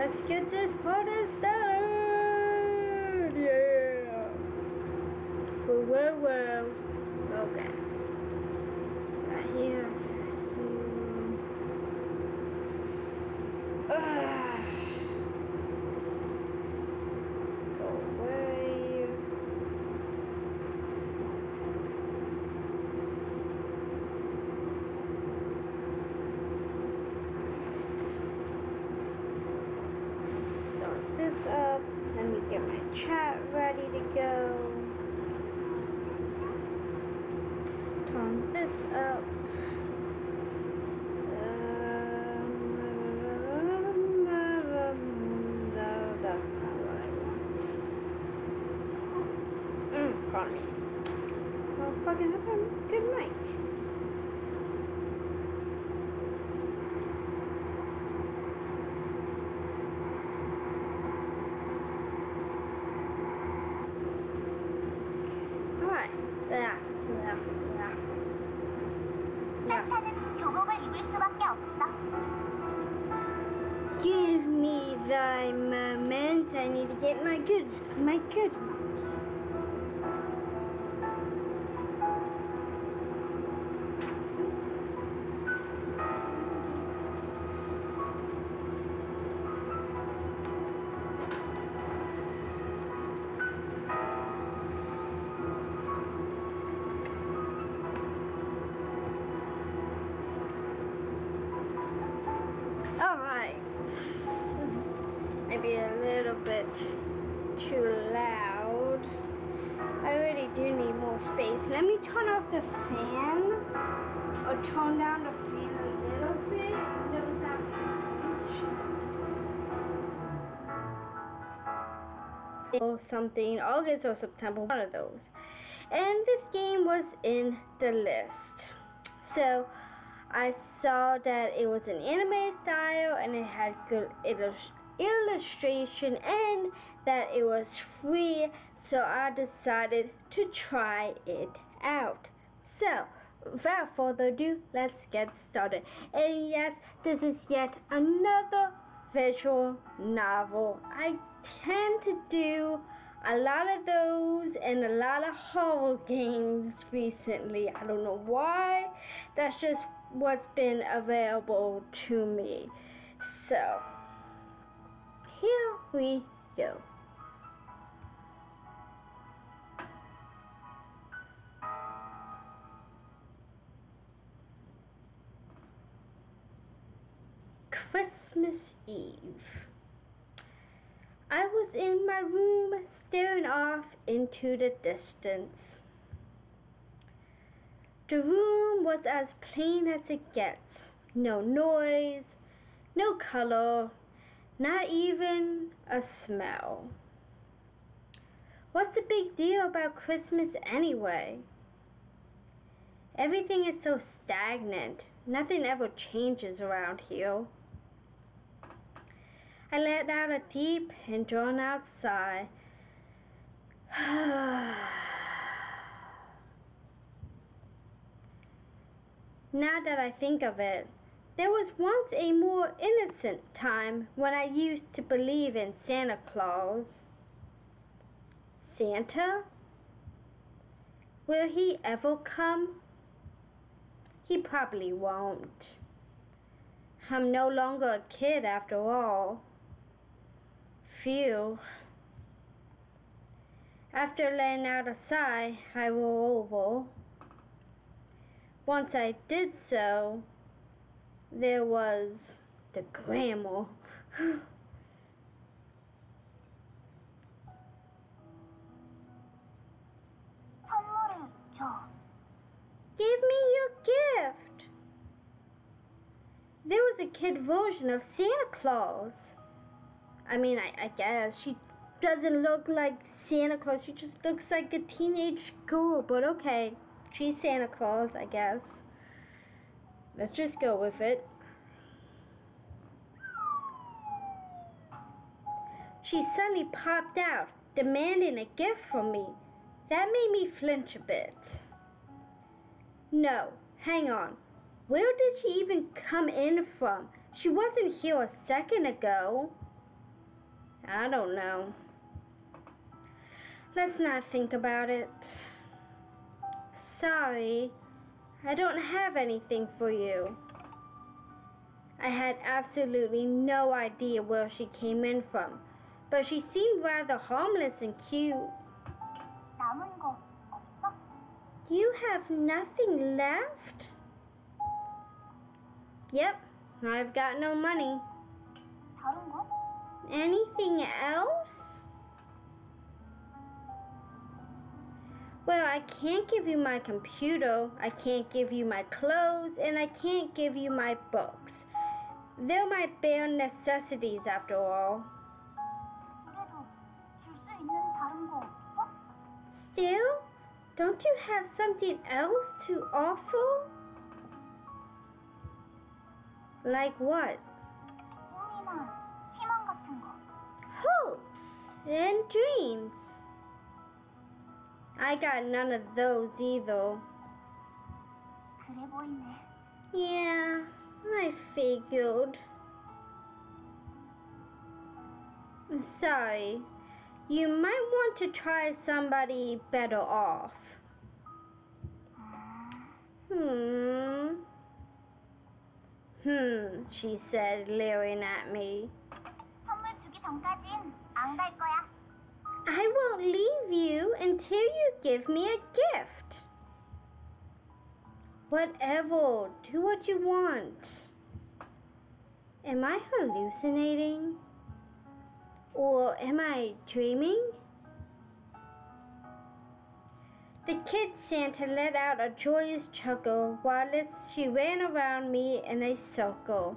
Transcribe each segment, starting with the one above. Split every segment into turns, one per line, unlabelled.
let's get this party started. Yeah. Whoa. Okay. Right here. Go away. Start this up. Let me get my chat ready to go. Turn this up. That's not what I want. Pardon me. Well, fucking have a good night. Alright.
산타는 교복을 입을 수밖에 없어.
Give me thy moment. I need to get my good. Alright. Maybe a little bit too loud. I really do need more space. Let me turn off the fan or tone down the fan a little bit. Does that much? Or something, August or September, one of those. And this game was in the list. So I saw that it was an anime style and it had good illustration and that it was free, so I decided to try it out. So without further ado, let's get started. And yes, this is yet another visual novel. I tend to do a lot of those and a lot of horror games recently. I don't know why. That's just what's been available to me. So here we go. Christmas Eve. I was in my room staring off into the distance. The room was as plain as it gets. No noise, no color, not even a smell. What's the big deal about Christmas anyway? Everything is so stagnant. Nothing ever changes around here. I let out a deep and drawn out sigh. Now that I think of it, there was once a more innocent time when I used to believe in Santa Claus. Santa? Will he ever come? He probably won't. I'm no longer a kid after all. Phew. After letting out a sigh, I rolled over. Once I did so, there was the grandma.
선물을 줘.
Give me your gift. There was a kid version of Santa Claus. I mean, I guess she doesn't look like Santa Claus. She just looks like a teenage girl, but okay. She's Santa Claus, I guess. Let's just go with it. She suddenly popped out, demanding a gift from me. That made me flinch a bit. No, hang on. Where did she even come in from? She wasn't here a second ago. I don't know. Let's not think about it. Sorry, I don't have anything for you. I had absolutely no idea where she came in from, but she seemed rather harmless and cute.
남은 거 없어?
You have nothing left? Yep, I've got no money.
다른 거?
Anything else? Well, I can't give you my computer, I can't give you my clothes, and I can't give you my books. They're my bare necessities after all.
그래도 줄 수 있는 다른 거 없어?
Still? Don't you have something else to offer? Like what?
꿈이나 희망 같은 거.
Hopes and dreams. I got none of those either.
그래 보이네.
Yeah, I figured. I'm sorry. You might want to try somebody better off. She said, leering at me.
선물 주기 전까진 안 갈 거야.
I won't leave you until you give me a gift. Whatever, do what you want. Am I hallucinating? Or am I dreaming? The kid Santa let out a joyous chuckle while she ran around me in a circle.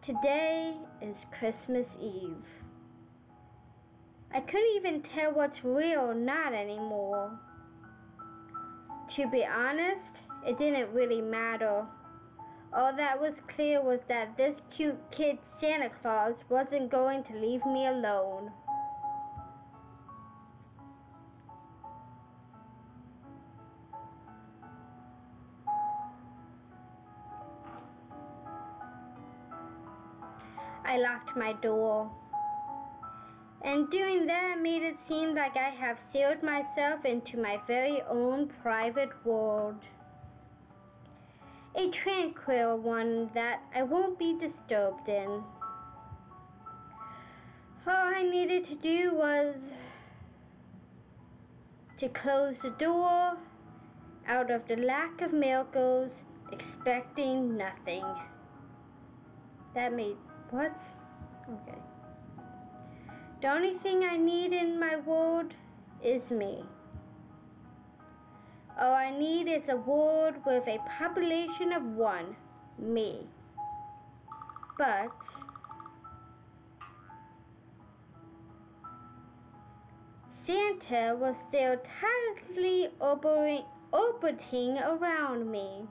Today is Christmas Eve. I couldn't even tell what's real or not anymore. To be honest, it didn't really matter. All that was clear was that this cute kid Santa Claus wasn't going to leave me alone. I locked my door. And doing that made it seem like I have sealed myself into my very own private world. A tranquil one that I won't be disturbed in. All I needed to do was to close the door out of the lack of miracles, expecting nothing. That made what? Okay. The only thing I need in my world is me. All I need is a world with a population of 1, me. But Santa was still tirelessly orbiting around me,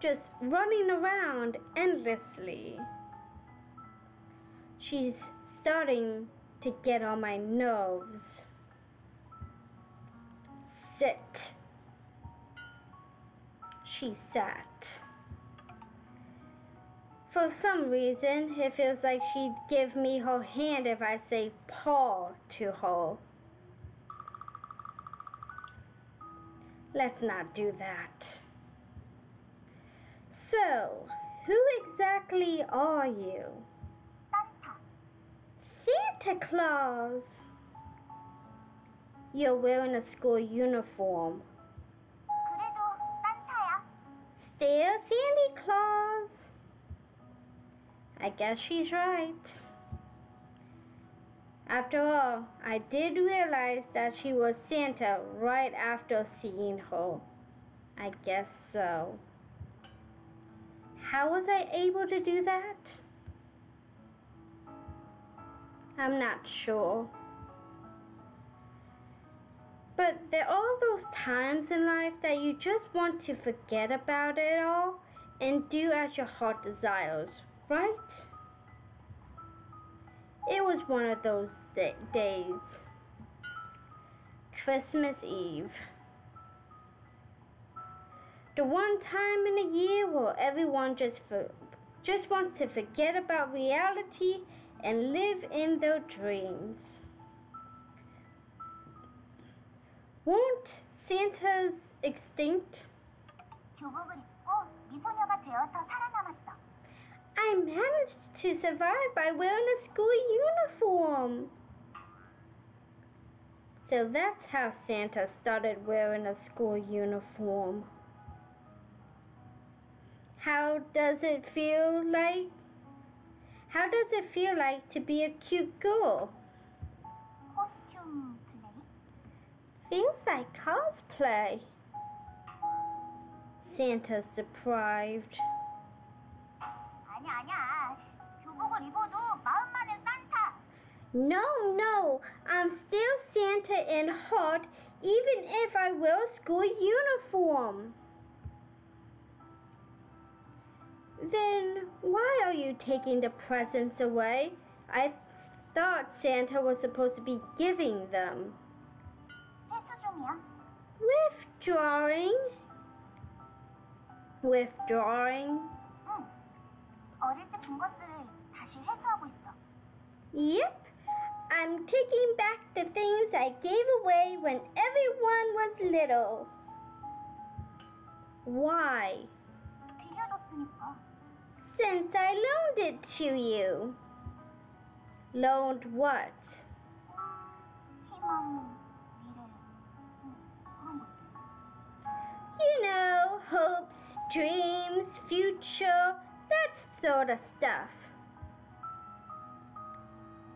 just running around endlessly. She's starting to get on my nerves. Sit. She sat. For some reason, it feels like she'd give me her hand if I say paw to her. Let's not do that. So, who exactly are you? Santa Claus. You're wearing a school uniform.
그래도 산타야.
Still Santa Claus. I guess she's right. After all, I did realize that she was Santa right after seeing her. I guess so. How was I able to do that? I'm not sure. But there are those times in life that you just want to forget about it all and do as your heart desires, right? It was one of those days. Christmas Eve. The one time in the year where everyone just wants to forget about reality and live in their dreams. Won't Santa's extinct?
교복을 입고 미소녀가 되어서 살아남았어.
I managed to survive by wearing a school uniform. So that's how Santa started wearing a school uniform. How does it feel like to be a cute girl?
코스튬 플레이?
Feels like cosplay. Santa's deprived.
아니야. 교복을 입어도 마음만은 산타.
No, I'm still Santa in heart even if I wear a school uniform. Then why are you taking the presents away? I thought Santa was supposed to be giving them.
회수 중이야.
Withdrawing?
응. 어릴 때 준 것들을 다시 회수하고 있어.
Yep. I'm taking back the things I gave away when everyone was little. Why?
빌려줬으니까.
Since I loaned it to you. Loaned what?
꿈, 희망, 미래, 그런 것들.
You know, hopes, dreams, future, that sort of stuff.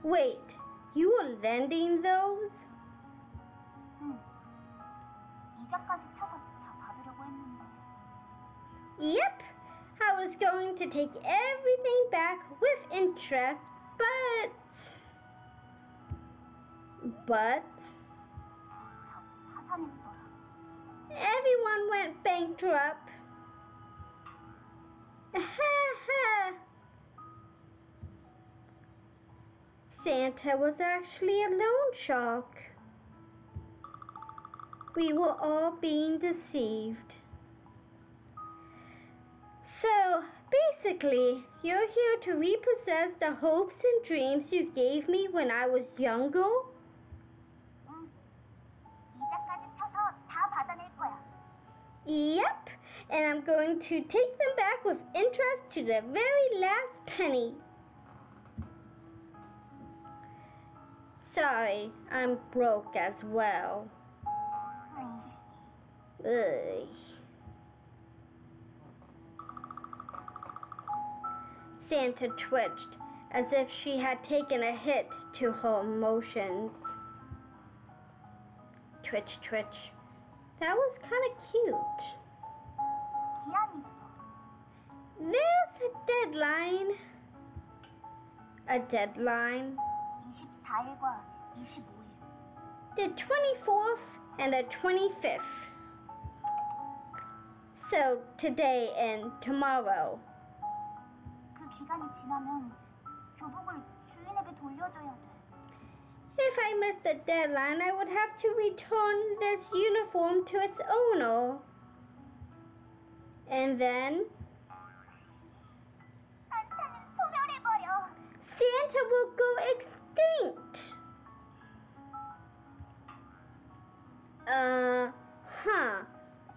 Wait, you were lending those?
응. 이자까지 쳐서 다 받으려고 했는데.
Yep, I was going to take everything back with interest, but
다 파산했더라.
everyone went bankrupt. Santa was actually a loan shark. We were all being deceived. So, basically, you're here to repossess the hopes and dreams you gave me when I was younger?
응. 이자까지 쳐서 다 받아낼 거야.
Yep, and I'm going to take them back with interest to the very last penny. Sorry, I'm broke as well.
으이.
Ugh. Santa twitched as if she had taken a hit to her emotions. Twitch, twitch. That was kind of cute.
기한이 있어.
There's a deadline. A deadline?
24일과 25일.
The 24th and the 25th. So today and tomorrow.
그 기간이 지나면 교복을 주인에게 돌려줘야 돼.
If I miss the deadline, I would have to return this uniform to its owner. And then
산타는 소멸해버려.
Santa will go extinct.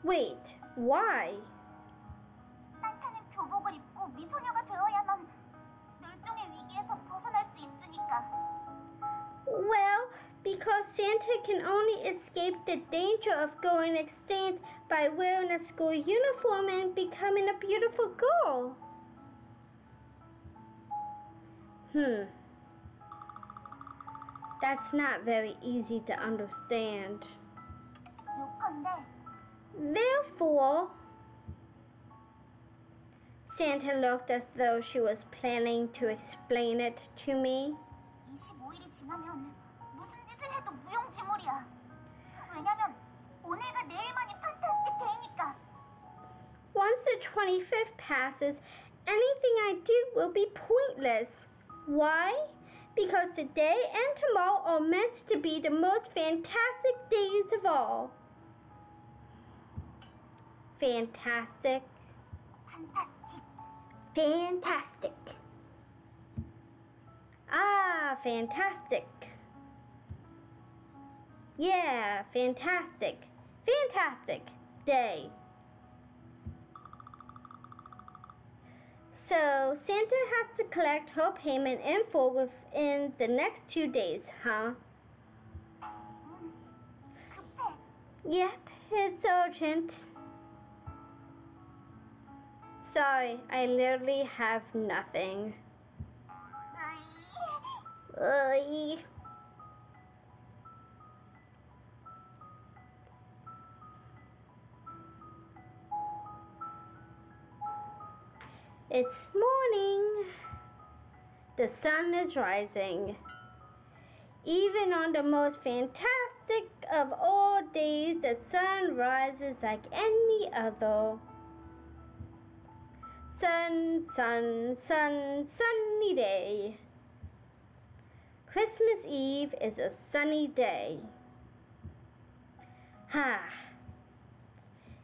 Wait, why?
산타는 교복을 입고 미소녀가 되어야만 멸종의 위기에서 벗어날 수 있으니까.
Well, because Santa can only escape the danger of going extinct by wearing a school uniform and becoming a beautiful girl. That's not very easy to understand.
요컨대
Therefore, Santa looked as though she was planning to explain it to me.
25일이 지나면 무슨 짓을 해도 무용지물이야. 왜냐면 오늘과 내일만이 판타스틱 데이니까.
Once the 25th passes, anything I do will be pointless. Why? Because today and tomorrow are meant to be the most fantastic days of all. Fantastic.
판타스틱.
Fantastic. Ah, fantastic. Yeah, fantastic. Fantastic day. So, Santa has to collect her payment in full within the next 2 days, huh?
급해.
Yep, it's urgent. Sorry, I literally have nothing. Ugh. It's morning. The sun is rising. Even on the most fantastic of all days, the sun rises like any other. Sun, sun, sun, sunny day. Christmas Eve is a sunny day. Ha!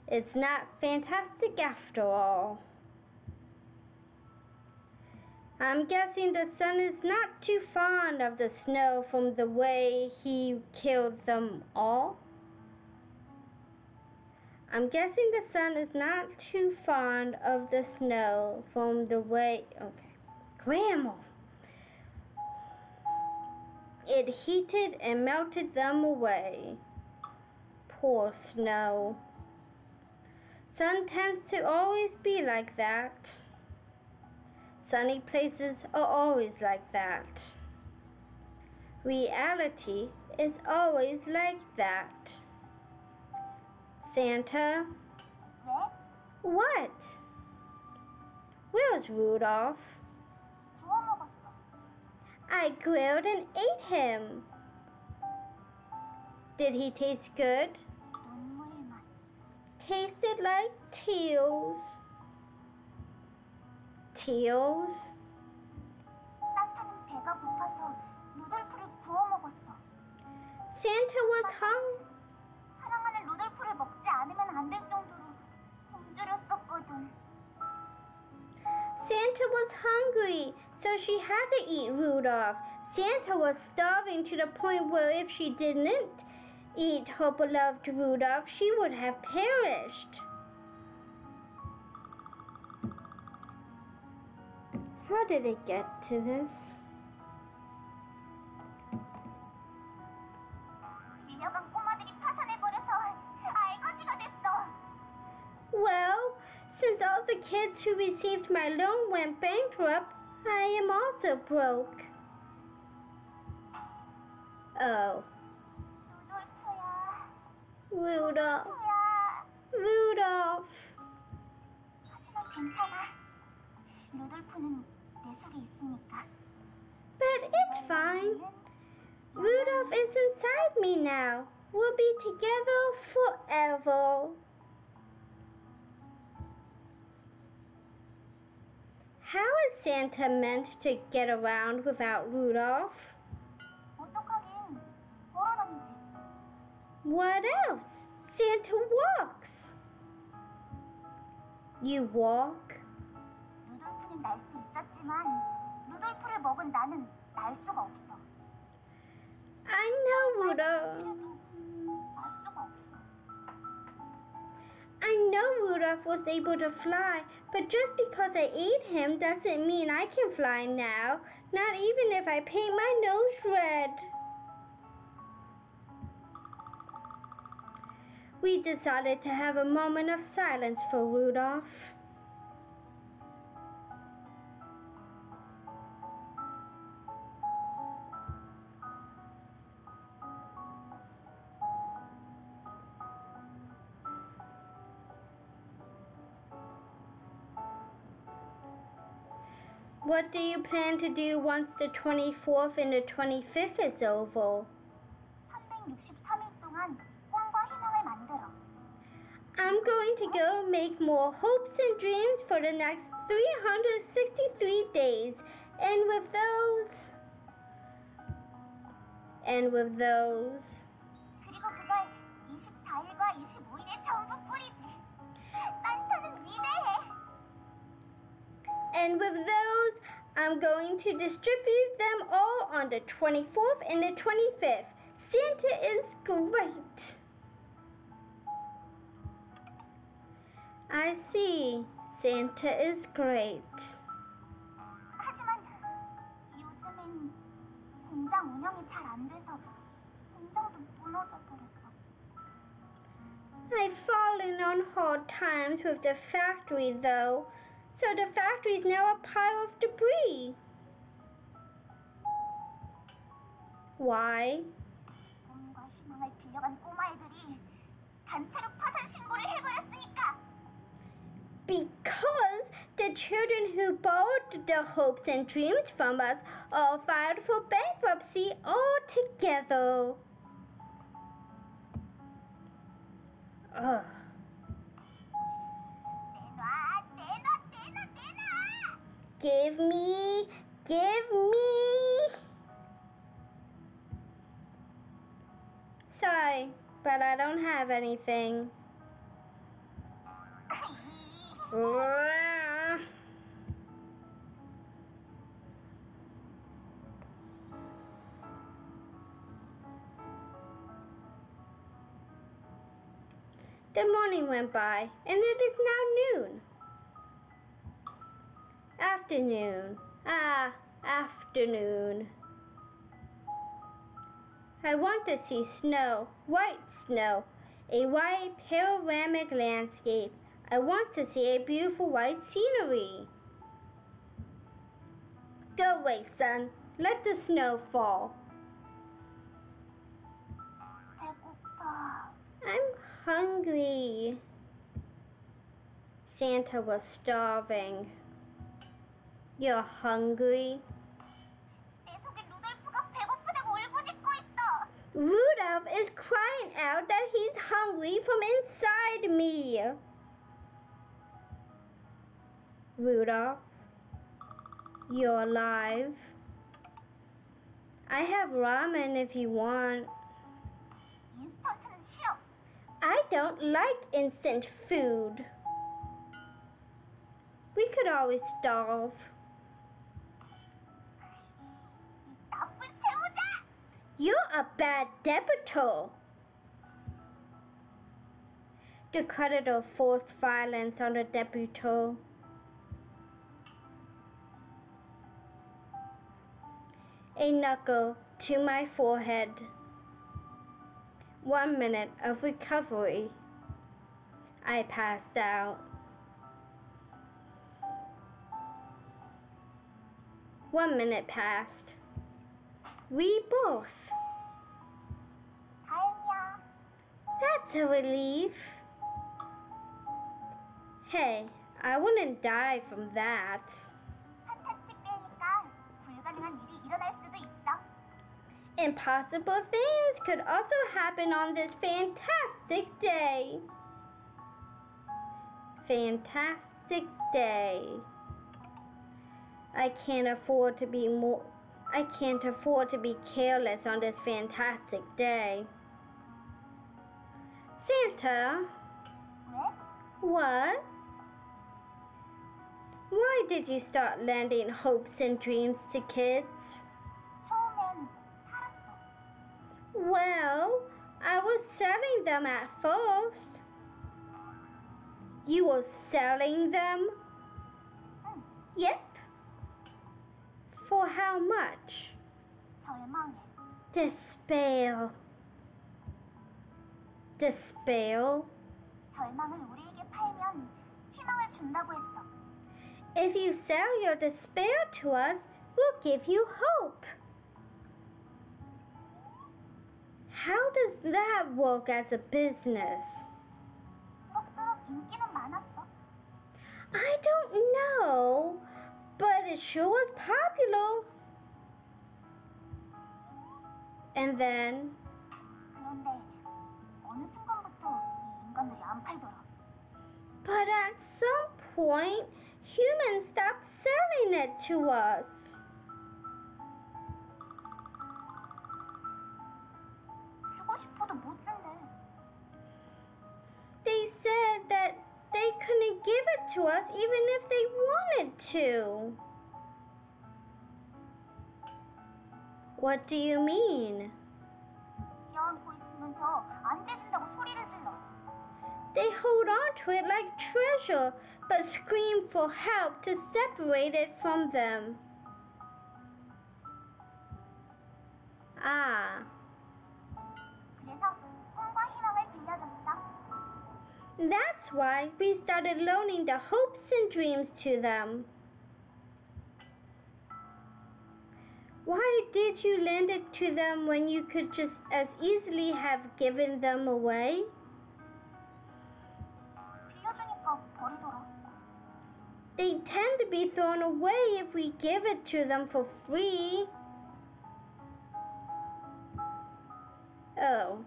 It's not fantastic after all. I'm guessing the sun is not too fond of the snow from the way he killed them all. I'm guessing the sun is not too fond of the snow from the way... Okay. Grandma! It heated and melted them away. Poor snow. Sun tends to always be like that. Sunny places are always like that. Reality is always like that. Santa?
왜?
What? Where's Rudolph?
구워 먹었어.
I grilled and ate him. Did he taste good?
눈물만.
Tasted like tears. Tears?
산타는 배가 고파서 루돌프를 구워 먹었어.
Santa was hungry.
사랑하는 루돌프를 먹지 않으면 안 될 정도로 굶주렸었거든.
Santa was hungry, so she had to eat Rudolph. Santa was starving to the point where if she didn't eat her beloved Rudolph, she would have perished. How did it get to this?
빌려간 꼬마들이 파산해버려서 알거지가 됐어.
Well, since all the kids who received my loan went bankrupt, I am also broke. Oh.
루돌프야.
Rudolph. Rudolph.
하지만 괜찮아. 루돌프는 내 속에 있으니까.
But it's fine. Rudolph is inside me now. We'll be together forever. How is Santa meant to get around without Rudolph?
어떡하긴. 걸어다니지.
What else? Santa walks. You walk?
루돌프는 날 수 있었지만 루돌프를 먹은 나는 날 수가 없어.
I know Rudolph.
치료도 날 수가 없어.
I know Rudolph was able to fly, but just because I ate him doesn't mean I can fly now. Not even if I paint my nose red. We decided to have a moment of silence for Rudolph. What do you plan to do once the 24th and the 25th is over?
363일 동안 꿈과 희망을 만들어.
I'm going to go make more hopes and dreams for the next 363 days. And with those.
그리고 그걸 24일과 25일에 전부 뿌리지. 산타는 위대해.
And with those, I'm going to distribute them all on the 24th and the 25th. Santa is great. I see. Santa is great.
하지만 요즘엔 공장 운영이 잘 안 돼서 공장도 무너져 버렸어.
I've fallen on hard times with the factory though, so the factory is now a pile of debris. Why?
꿈과 희망을 빌려간 꼬마애들이 단체로 파산 신고를 해버렸으니까.
Because the children who borrowed the hopes and dreams from us all filed for bankruptcy altogether. Ugh.
내놔.
Give me. Sorry, but I don't have anything. The morning went by, and it is now noon. Afternoon. Afternoon. I want to see snow, white snow, a white panoramic landscape. I want to see a beautiful white scenery. Go away, son. Let the snow fall.
배고파.
I'm hungry. Santa was starving. You're hungry?
내 속에 루돌프가 배고프다고 울부짖고 있어.
Rudolph is crying out that he's hungry from inside me. Rudolph, you're alive. I have ramen if you want.
인스턴트는 싫어.
I don't like instant food. We could always starve.
이 나쁜 채무자.
You're a bad debitor. The creditor forced violence on the debitor. A knuckle to my forehead. 1 minute of recovery. I passed out. 1 minute passed. Rebirth.
다행이야.
That's a relief. Hey, I wouldn't die from that.
판타스틱 데이니까 불가능한 일이 일어날 수도 있어.
Impossible things could also happen on this fantastic day. Fantastic day. I can't afford to be careless on this fantastic day. Santa,
왜?
what? Why did you start lending hopes and dreams to kids?
처음엔 팔았어.
Well, I was selling them at first. You were selling them?
응,
Yep. For how much?
절망해.
Despair. Despair?
절망을 우리에게 팔면 희망을 준다고 했어.
If you sell your despair to us, we'll give you hope. How does that work as a business?
그럭저럭 인기는 많았어.
I don't know, but it sure was popular. And then,
그런데 어느 순간부터 이 인간들이 안 팔더라.
but at some point, humans stopped selling it to us.
주고 싶어도 못 준대.
They said that they couldn't give it to us even if they wanted to. What do you mean?
껴안고 있으면서 안 떼준다고 소리를 질러.
They hold on to it like treasure, but scream for help to separate it from them. Ah.
그래서 꿈과 희망을 들려줬어.
That's why we started loaning the hopes and dreams to them. Why did you lend it to them when you could just as easily have given them away?
빌려주니까 버리더라.
They tend to be thrown away if we give it to them for free. Oh.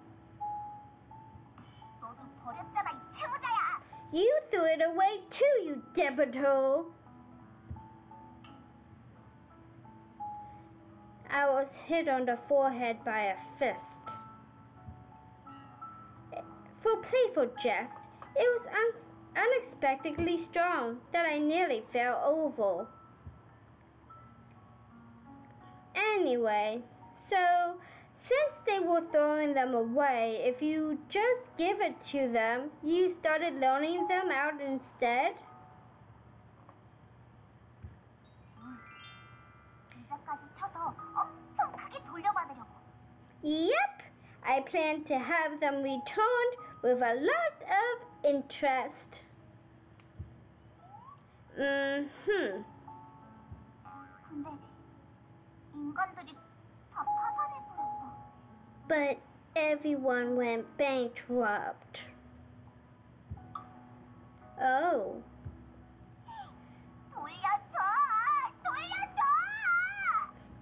너도 버렸잖아, 이 채무자야.
You threw it away too, you debitor. I was hit on the forehead by a fist. For playful jest, it was unexpectedly strong that I nearly fell over. Anyway, so since they were throwing them away, if you just give it to them, you started loaning them out instead?
이자까지 쳐서 엄청 크게 돌려받으려고.
Yep, I plan to have them returned with a lot of interest.
근데 인간들이 다 파산해버렸어.
But everyone went bankrupt. Oh.
돌려줘! 돌려줘!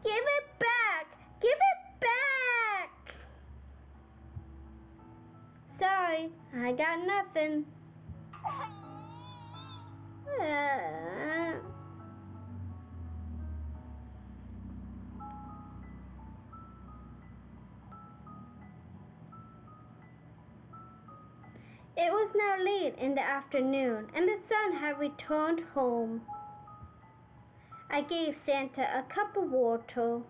Give it back! Give it back! Sorry, I got nothing. It was now late in the afternoon, and the sun had returned home. I gave Santa a cup of water.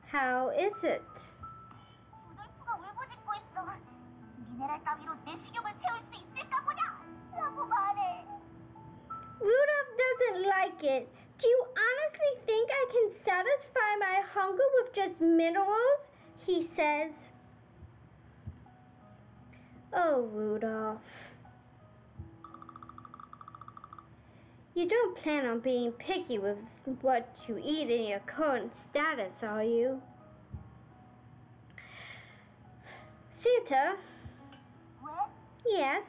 How is it?
루돌프가 울부짖고 있어. 미네랄 따위로 내 식욕을 채울 수 있을까 보냐! 라고 말해.
Rudolph doesn't like it. Do you honestly think I can satisfy my hunger with just minerals? He says. Oh, Rudolph. You don't plan on being picky with what you eat in your current status, are you? Santa?
왜?
Yes?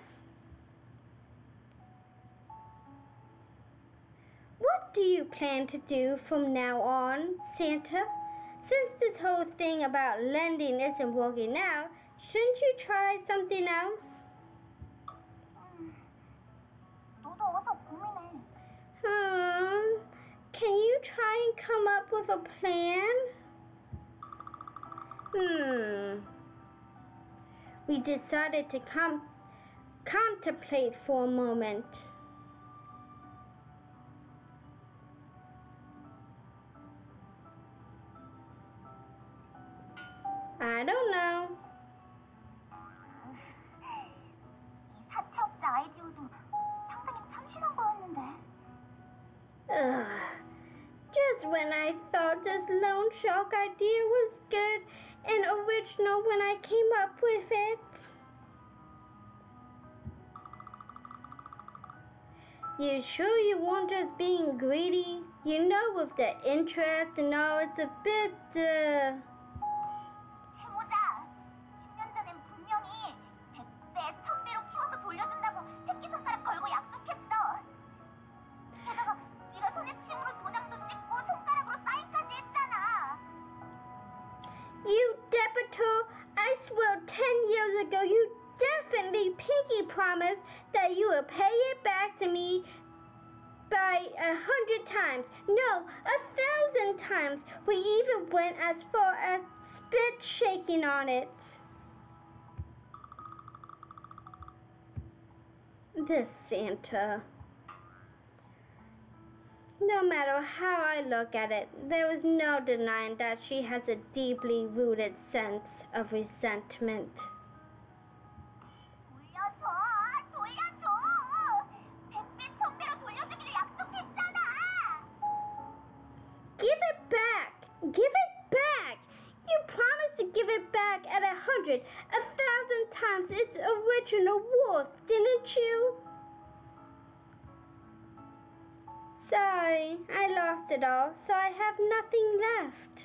What do you plan to do from now on, Santa? Since this whole thing about lending isn't working out, shouldn't you try something else?
너도 어서 고민해.
Can you try and come up with a plan? We decided to contemplate for a moment. I don't know.
이 사채업자 아이디어도 상당히 참신한 거였는데.
Just when I thought this loan shark idea was good and original when I came up with it. You sure you weren't just being greedy? You know, with the interest and all, it's a bit,
채무자, 10년 전엔 분명히 100배, 1000배로 키워서 돌려준다고 새끼손가락 걸고 약속했어. 게다가 네가 손에 침으로 도장도 찍고 손가락으로 사인까지 했잖아.
You debitor! I swear 10 years ago you definitely pinky promised that you would pay it back to me by 100 times. No, 1,000 times. We even went as far as spit shaking on it. This Santa. No matter how I look at it, there is no denying that she has a deeply rooted sense of resentment.
돌려줘! 돌려줘! 100배, 1000배로 돌려주기를 약속했잖아!
Give it back! Give it back! You promised to give it back at 100, 1,000 times its original worth, didn't you? Sorry, I lost it all, so I have nothing left.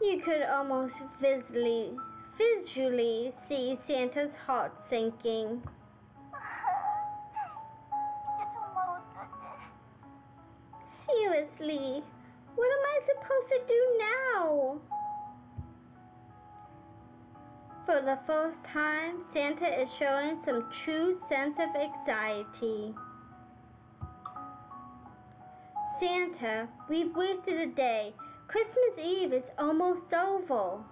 You could almost visually see Santa's heart sinking.
이제 정말 어쩌지?
Seriously, what am I supposed to do now? For the first time, Santa is showing some true sense of anxiety. Santa, we've wasted a day. Christmas Eve is almost over.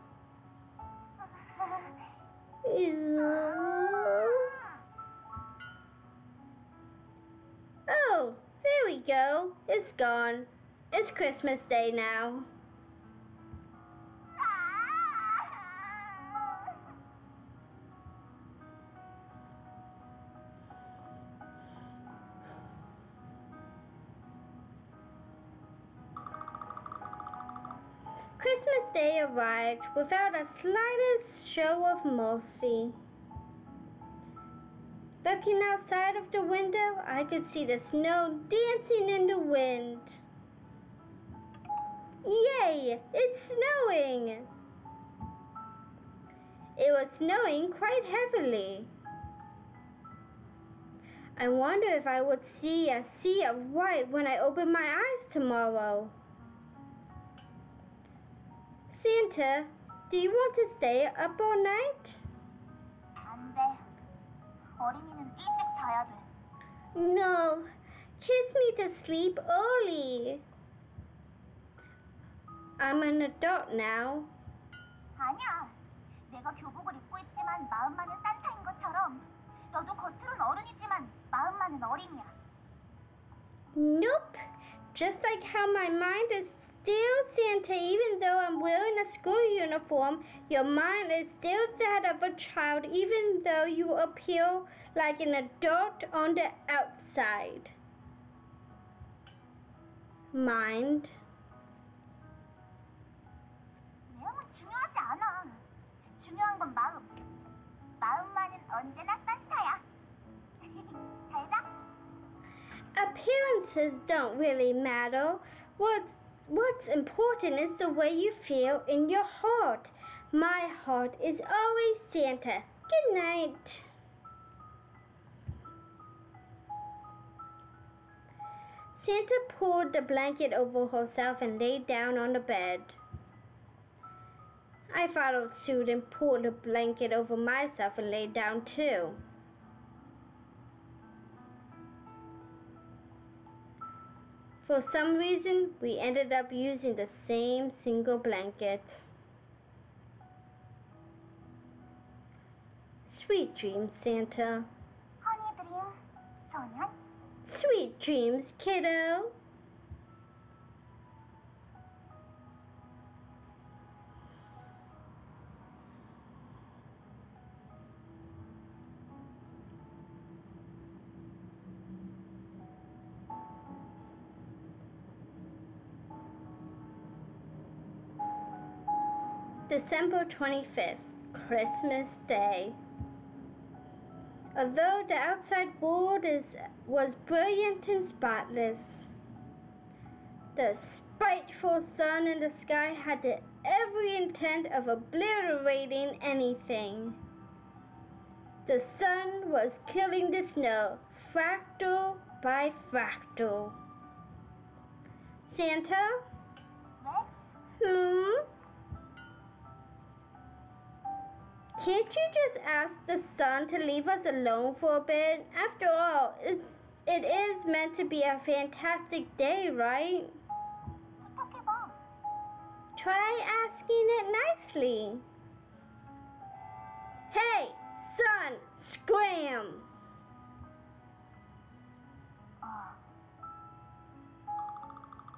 Oh, there we go. It's gone. It's Christmas Day now. Christmas Day arrived without a slightest show of mercy. Looking outside of the window, I could see the snow dancing in the wind. Yay! It's snowing! It was snowing quite heavily. I wonder if I would see a sea of white when I open my eyes tomorrow. Santa, do you want to stay up all night?
안 돼. 어린이는 일찍 자야 돼.
No, kids need to sleep early. I'm an adult now.
아니야. 내가 교복을 입고 있지만 마음만은 산타인 것처럼 너도 겉으론 어른이지만 마음만은 어린이야.
Nope. Just like how my mind is still Santa even though I'm wearing a school uniform, your mind is still that of a child even though you appear like an adult on the outside. Mind.
외형은 중요하지 않아. 중요한 건 마음. 마음만은 언제나 산타야. 잘 자.
Appearances don't really matter. What's important is the way you feel in your heart. My heart is always Santa. Good night. Santa pulled the blanket over herself and lay down on the bed. I followed suit and pulled the blanket over myself and lay down too. For some reason, we ended up using the same single blanket. Sweet dreams, Santa.
허니 드림, 소년.
Sweet dreams, kiddo. December 25th, Christmas Day. Although the outside world was brilliant and spotless, the spiteful sun in the sky had every intent of obliterating anything. The sun was killing the snow, fractal by fractal. Santa?
왜?
Can't you just ask the sun to leave us alone for a bit? After all, it is meant to be a fantastic day, right?
부탁해봐.
Try asking it nicely. Hey, Son, scram!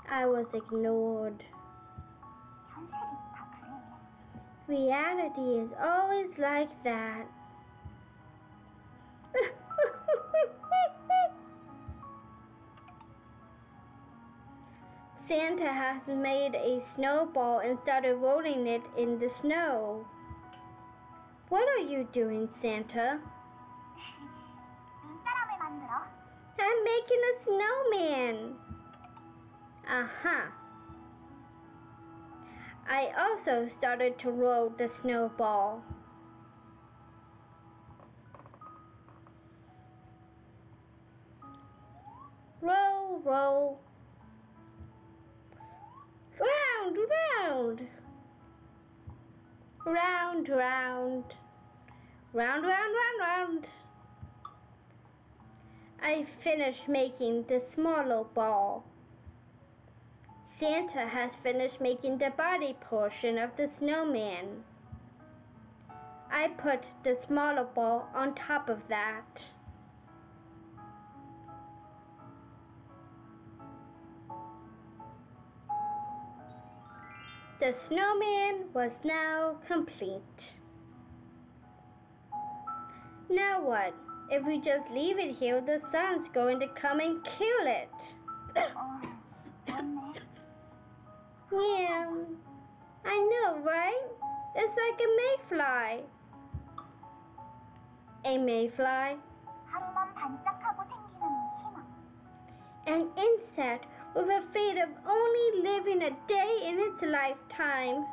I was ignored.
현실이 다 그래.
Reality is always like that. Santa has made a snowball and started rolling it in the snow. What are you doing, Santa?
눈사람을 만들어.
I'm making a snowman. Uh-huh. I also started to roll the snowball. Roll, roll. Round, round. Round, round. Round, round, round, round. I finished making the smaller ball. Santa has finished making the body portion of the snowman. I put the smaller ball on top of that. The snowman was now complete. Now what? If we just leave it here, the sun's going to come and kill it.
그렇네.
Yeah, I know, right? It's like a mayfly. A mayfly?
하루만 반짝하고 생기는 희망.
An insect with a fate of only living a day in its lifetime.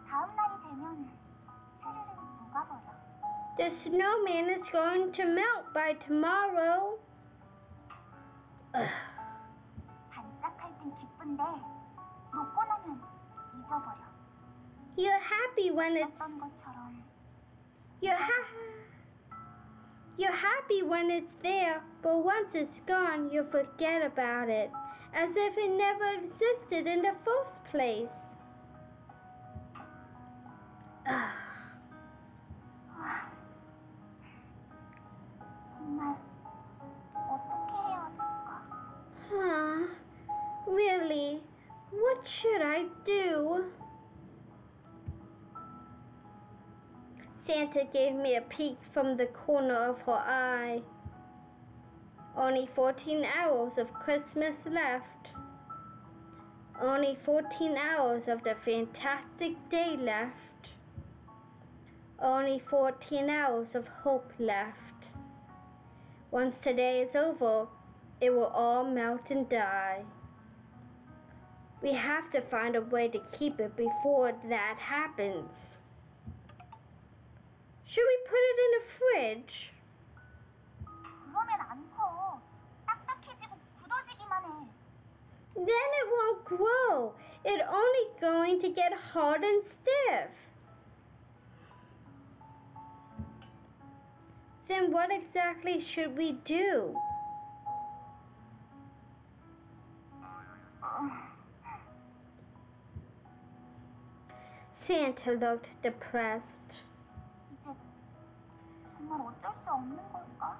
다음 날이 되면 스르르 녹아버려.
The snowman is going to melt by tomorrow.
반짝할 땐 기쁜데 녹고 나면 잊어버려.
You're happy when it's
있었던 것처럼.
You're happy when it's there, but once it's gone, you forget about it, as if it never existed in the first place.
정말 어떻게 해야 될까?
Huh? Really? What should I do? Santa gave me a peek from the corner of her eye. Only 14 hours of Christmas left. Only 14 hours of the fantastic day left. Only 14 hours of hope left. Once today is over, it will all melt and die. We have to find a way to keep it before that happens. Should we put it in a fridge?
그러면 안 커. 딱딱해지고 굳어지기만 해.
Then it won't grow. It's only going to get hard and stiff. Then what exactly should we do? Santa looked depressed.
이제 정말 어쩔 수 없는 걸까?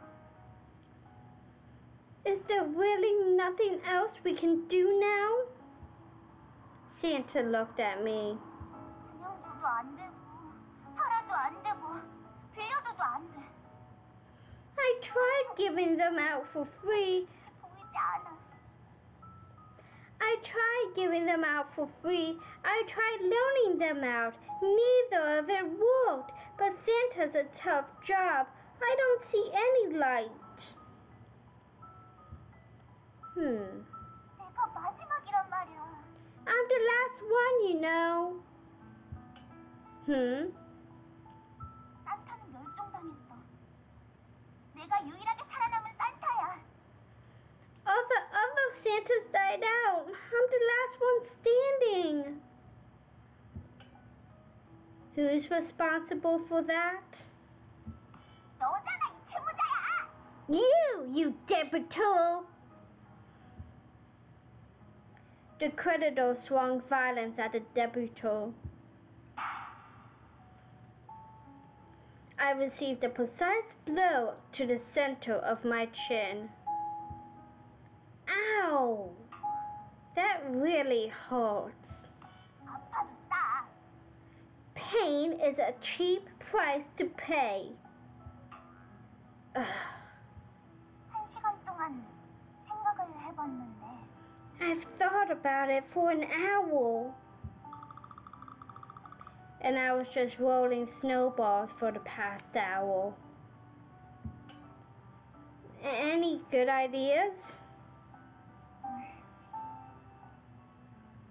Is there really nothing else we can do now? Santa looked at me.
그냥 줘도 안 되고, 팔아도 안 되고, 빌려줘도 안 돼.
I tried giving them out for free.
빛이 보이지 않아.
I tried giving them out for free. I tried loaning them out. Neither of it worked. But Santa's a tough job. I don't see any light.
내가 마지막이란 말이야.
I'm the last one, you know.
산타는 멸종당했어. 내가 유일하게 살아남은 산타야.
All the other Santas died out. I'm the last one standing. Who's responsible for that?
너잖아, 이 채무자야.
You debitor! The creditor swung violence at the debitor. I received a precise blow to the center of my chin. Ow! That really hurts.
아파도 싸.
Pain is a cheap price to pay. Ugh.
1시간 동안 생각을 해봤는데
I've thought about it for an hour. And I was just rolling snowballs for the past hour. Any good ideas?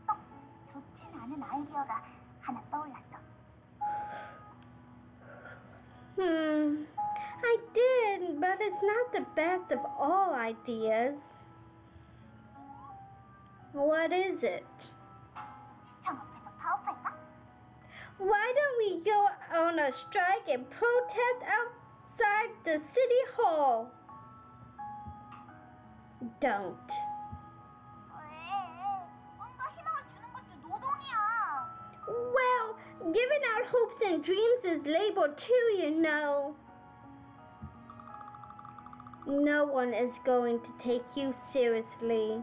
썩 좋진 않은 아이디어가 하나 떠올랐어.
I did, but it's not the best of all ideas. What is it?
시청 앞에서 파업할까?
Why don't we go on a strike and protest outside the city hall? Don't.
왜? 꿈과 희망을 주는 것도 노동이야.
Well, giving out hopes and dreams is labor too, you know. No one is going to take you seriously.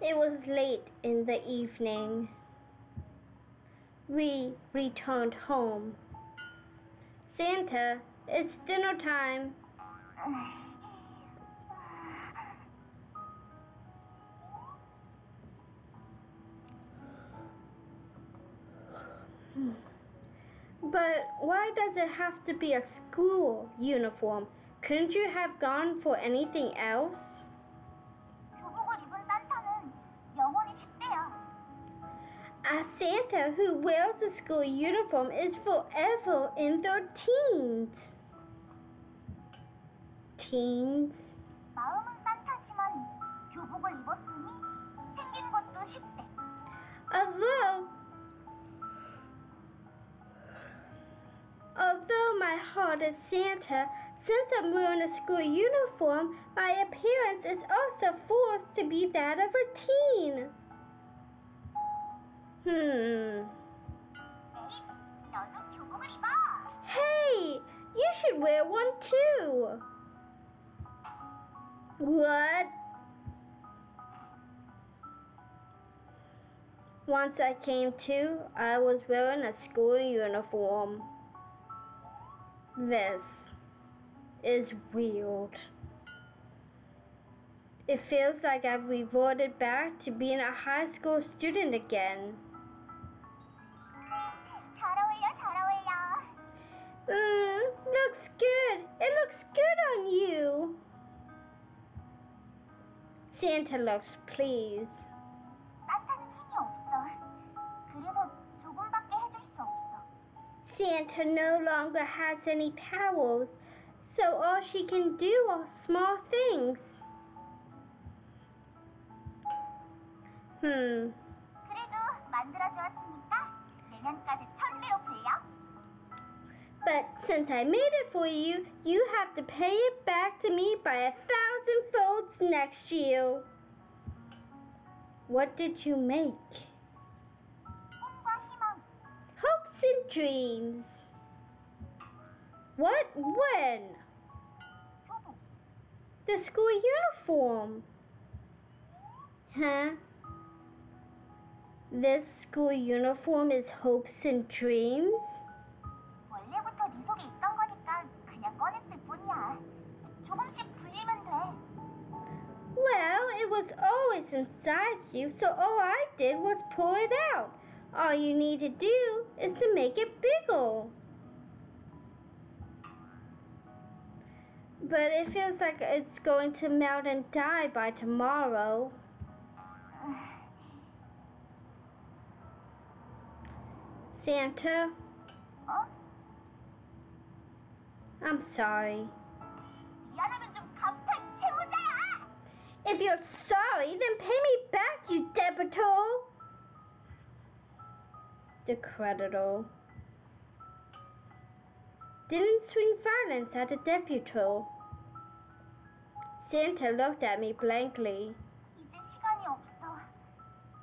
It was late in the evening. We returned home. Santa, it's dinner time. But why does it have to be a school uniform? Couldn't you have gone for anything else?
교복을 입은 산타는 영원히 10대야.
A Santa who wears a school uniform is forever in their teens. Teens?
마음은 산타지만 교복을 입었으니 생긴 것도 10대.
Although my heart is Santa, since I'm wearing a school uniform, my appearance is also forced to be that of a teen.
에릭, 너도 교복을 입어.
Hey, you should wear one too. What? Once I came to, I was wearing a school uniform. This is weird. It feels like I've reverted back to being a high school student again.
잘 어울려, 잘 어울려.
Looks good. It looks good on you. Santa looks pleased.
산타는 힘이 없어. 그래서 조금밖에 해줄 수 없어.
Santa no longer has any powers, so all she can do are small things.
그래도 만들어주었으니까 내년까지 1000배로 불려.
But since I made it for you, you have to pay it back to me by 1,000 folds next year. What did you make?
꿈과 희망.
Hopes and dreams. What? When?
교복.
The school uniform. Huh? This school uniform is hopes and dreams?
원래부터 네 속에 있던 거니까 그냥 꺼냈을 뿐이야. 조금씩 불리면 돼.
Well, it was always inside you, so all I did was pull it out. All you need to do is to make it bigger. But it feels like it's going to melt and die by tomorrow. Santa,
어?
I'm sorry.
미안하면 좀 갚아, 이 채무자야!
If you're sorry, then pay me back, you debitor. the creditor. Didn't swing violence at the debutante. Santa looked at me blankly.
이제 시간이 없어.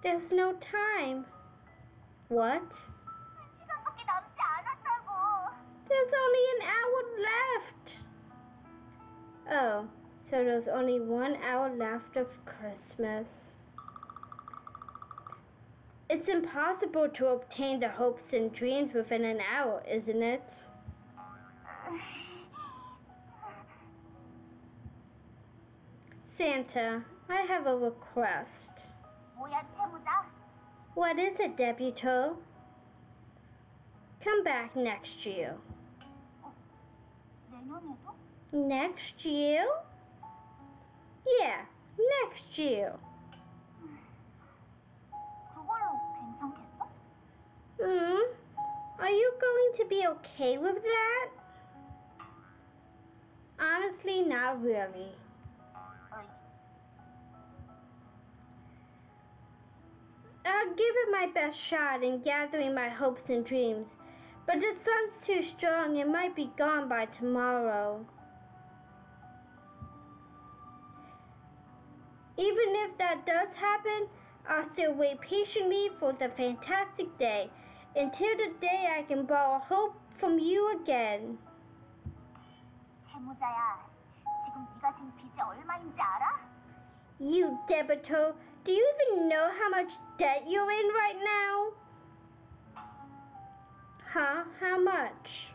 There's no time. What?
1시간밖에 남지 않았다고.
There's only an hour left. Oh, so there's only 1 hour left of Christmas. It's impossible to obtain the hopes and dreams within an hour, isn't it? Santa, I have a request.
뭐야, 채무자?
What is it, debutante? Come back next year.
내년에도?
Next year? Yeah, next year.
그걸로 괜찮겠어?
Are you going to be okay with that? Honestly, not really. I'll give it my best shot in gathering my hopes and dreams, but the sun's too strong and might be gone by tomorrow. Even if that does happen, I'll still wait patiently for the fantastic day, until the day I can borrow hope from you again.
채무자야, 지금 네가 진 빚이 얼마인지 알아?
You debtor, do you even know how much debt you're in right now? Huh? How much?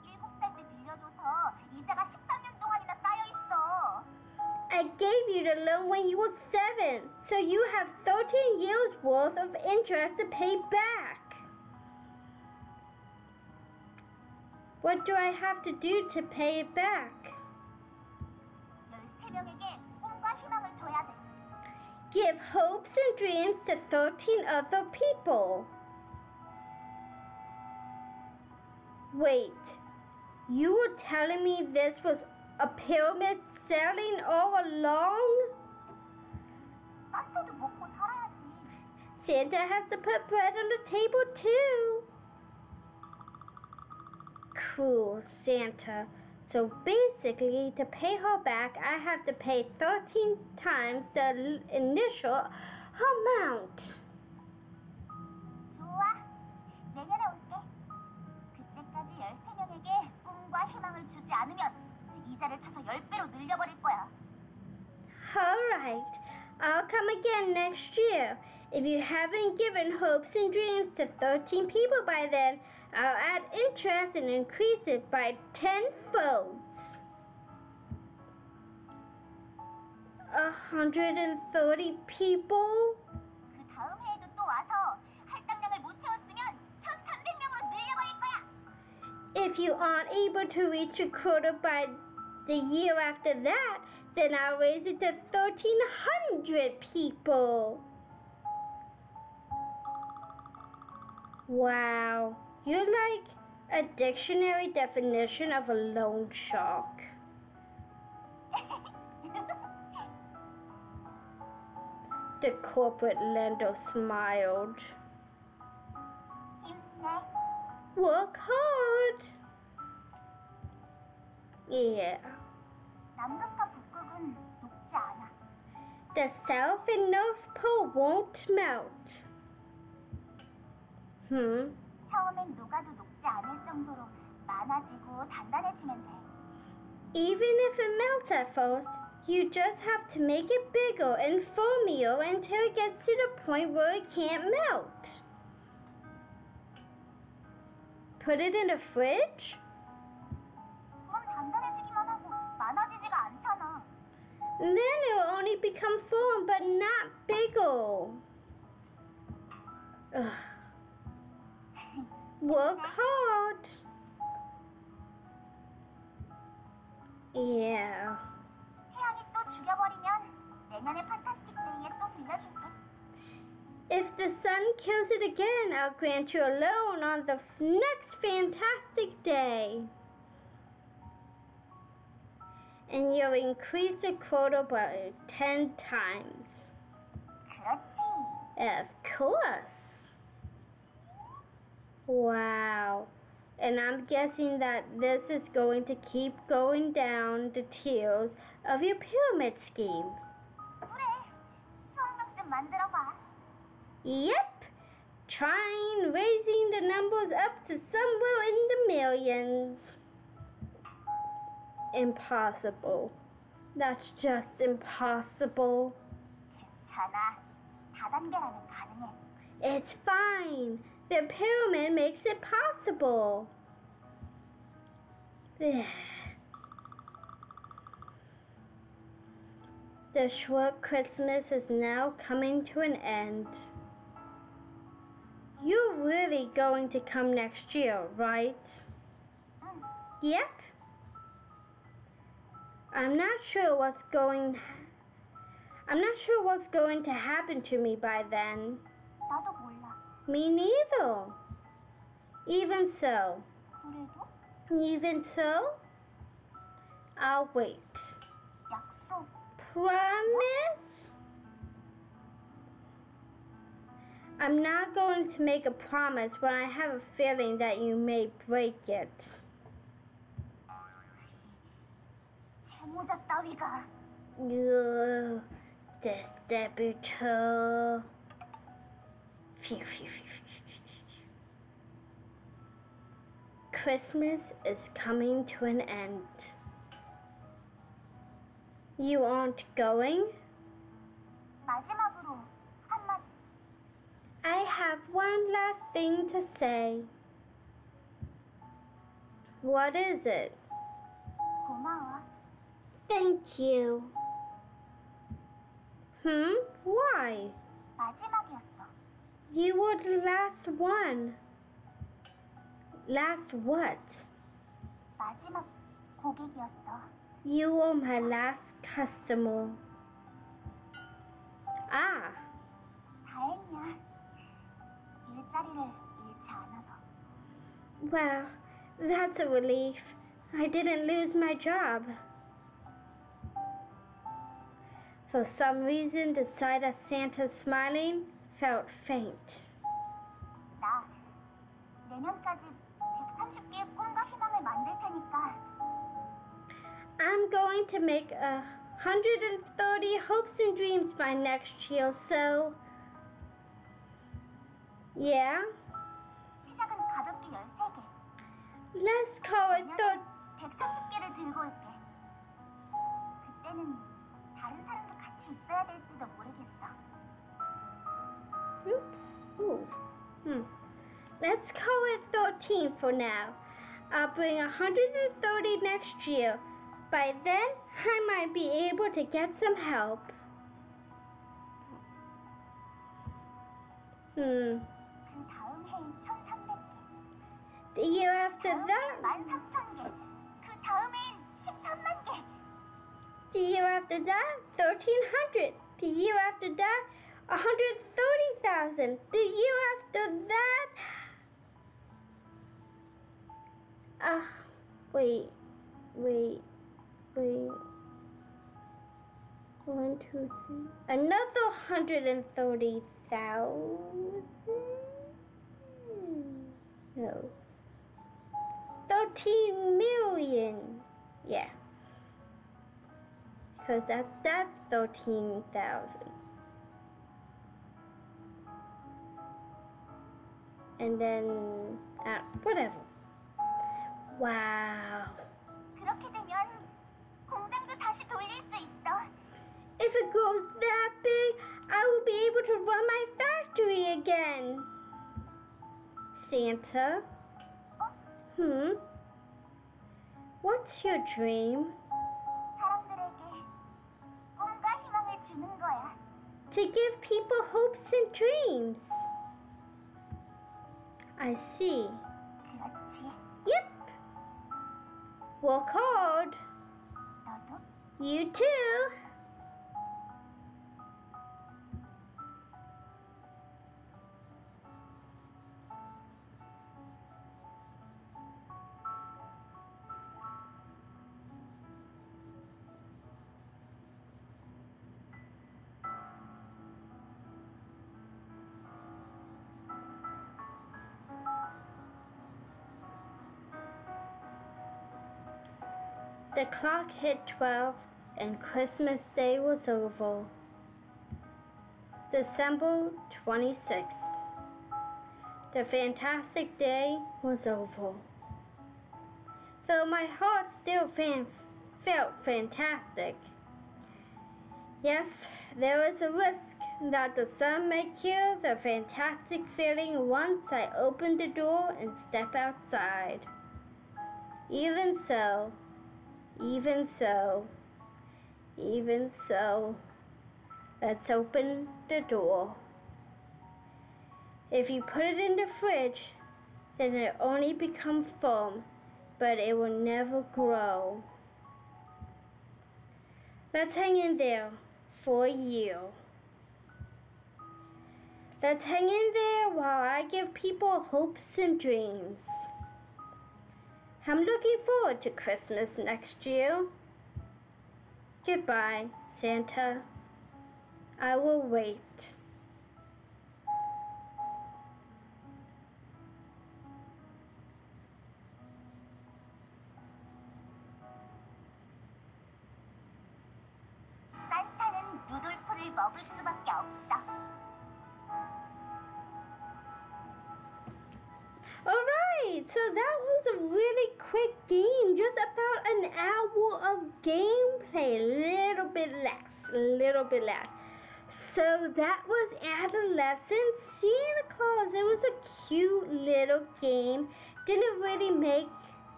7살 때 빌려줘서 이자가 13년 동안이나 쌓여 있어.
I gave you the loan when you were 7, so you have 13 years worth of interest to pay back. What do I have to do to pay it back?
13명에게 꿈과 희망을 줘야 돼.
Give hopes and dreams to 13 other people. Wait, you were telling me this was a pyramid selling all along?
산타도 먹고 살아야지.
Santa has to put bread on the table too. Cruel Santa. So basically, to pay her back, I have to pay 13 times the initial amount.
좋아. 내년에 올게. 그때까지 13명에게 꿈과 희망을 주지 않으면 이자를 쳐서 10배로 늘려버릴 거야.
Alright, I'll come again next year. If you haven't given hopes and dreams to 13 people by then, I'll add interest and increase it by 10-folds. 130 people?
그 다음 해에도 또 와서 할당량을 못 채웠으면 1,300명으로 늘려버릴 거야.
If you aren't able to reach a quota by the year after that, then I'll raise it to 1,300 people. Wow, you're like a dictionary definition of a loan shark. The corporate lender smiled.
힘내.
Work hard. Yeah.
남극과 북극은 녹지 않아.
The South and North Pole won't melt.
처음엔 녹아도 녹지 않을 정도로 많아지고 단단해지면 돼.
Even if it melts at first, you just have to make it bigger and foamier until it gets to the point where it can't melt. Put it in the fridge?
그럼 단단해지기만 하고 많아지지가 않잖아.
Then it will only become firm but not bigger. Ugh. Work hard. Yeah.
태양이 또 죽여버리면 내년에 판타스틱 데이에 또 빌려줄게.
If the sun kills it again, I'll grant you a loan on the next fantastic day. And you'll increase the quota by 10 times.
그렇지.
Of course. Wow. And I'm guessing that this is going to keep going down the tiers of your pyramid scheme.
그래, 수학력 좀 만들어봐.
Yep. Trying raising the numbers up to somewhere in the millions. Impossible. That's just impossible.
괜찮아. 다단계라면 가능해.
It's fine. The pyramid makes it possible. The short Christmas is now coming to an end. You're really going to come next year, right?
응.
Yep. I'm not sure what's going to happen to me by then.
나도 몰라.
Me neither. Even so, I'll wait.
약속.
Promise? I'm not going to make a promise when I have a feeling that you may break it.
재모자 따위가.
Ugh, this debuter. Phew, phew, phew, phew. Christmas is coming to an end. You aren't going?
마지막으로 한마디.
I have one last thing to say. What is it?
고마워.
Thank you. Why?
마지막이었어.
You were the last one. Last what?
마지막 고객이었어.
You were my last customer. Ah.
다행이야. 일자리를 잃지 않아서.
Well, that's a relief. I didn't lose my job. For some reason, the sight of Santa smiling felt faint.
나 내년까지 130개의 꿈과 희망을 만들 테니까.
I'm going to make 130 hopes and dreams by next year, so yeah.
시작은 가볍게 13개.
Let's call it
내년엔 130개를 들고 올게. 그때는 다른 사람도 같이 있어야 될지도 모르겠어.
Oops. Ooh. Let's call it 13 for now. I'll bring 130 next year. By then, I might be able to get some help.
그 다음 해인 1300개.
The year after
다음
that,
해인 13000개. 그 다음 해인 13만 개.
the year after that, 1300. The year after that, 130,000. The year after that, wait. 1, 2, 3. Another 130,000. No. 13 million. Yeah. Because that's 13,000. And then, whatever. Wow.
그렇게 되면 공장도 다시 돌릴 수 있어.
If it grows that big, I will be able to run my factory again. Santa? What's your dream?
사람들에게 꿈과 희망을 주는 거야.
To give people hopes and dreams. I see.
그렇지.
Yep. Work hard.
너도?
You too. The clock hit 12 and Christmas Day was over. December 26th. The fantastic day was over. Though my heart still felt fantastic. Yes, there is a risk that the sun may kill the fantastic feeling once I open the door and step outside. Even so, let's open the door. If you put it in the fridge, then it only becomes foam, but it will never grow. Let's hang in there for a year. Let's hang in there while I give people hopes and dreams. I'm looking forward to Christmas next year. Goodbye, Santa. I will wait.
산타는 루돌프를 먹을 수밖에 없어.
Alright, so that was a really quick game, just about an hour of gameplay, a little bit less. So that was Adolescent Santa Claus. It was a cute little game. Didn't really make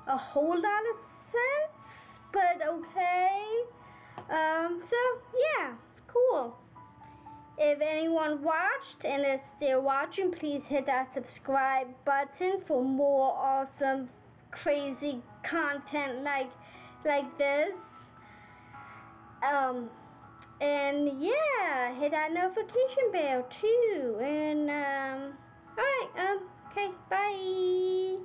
a whole lot of sense, but okay. So yeah, cool. If anyone watched and is still watching, please hit that subscribe button for more awesome, crazy content like this. And yeah, hit that notification bell too. And alright, okay, bye.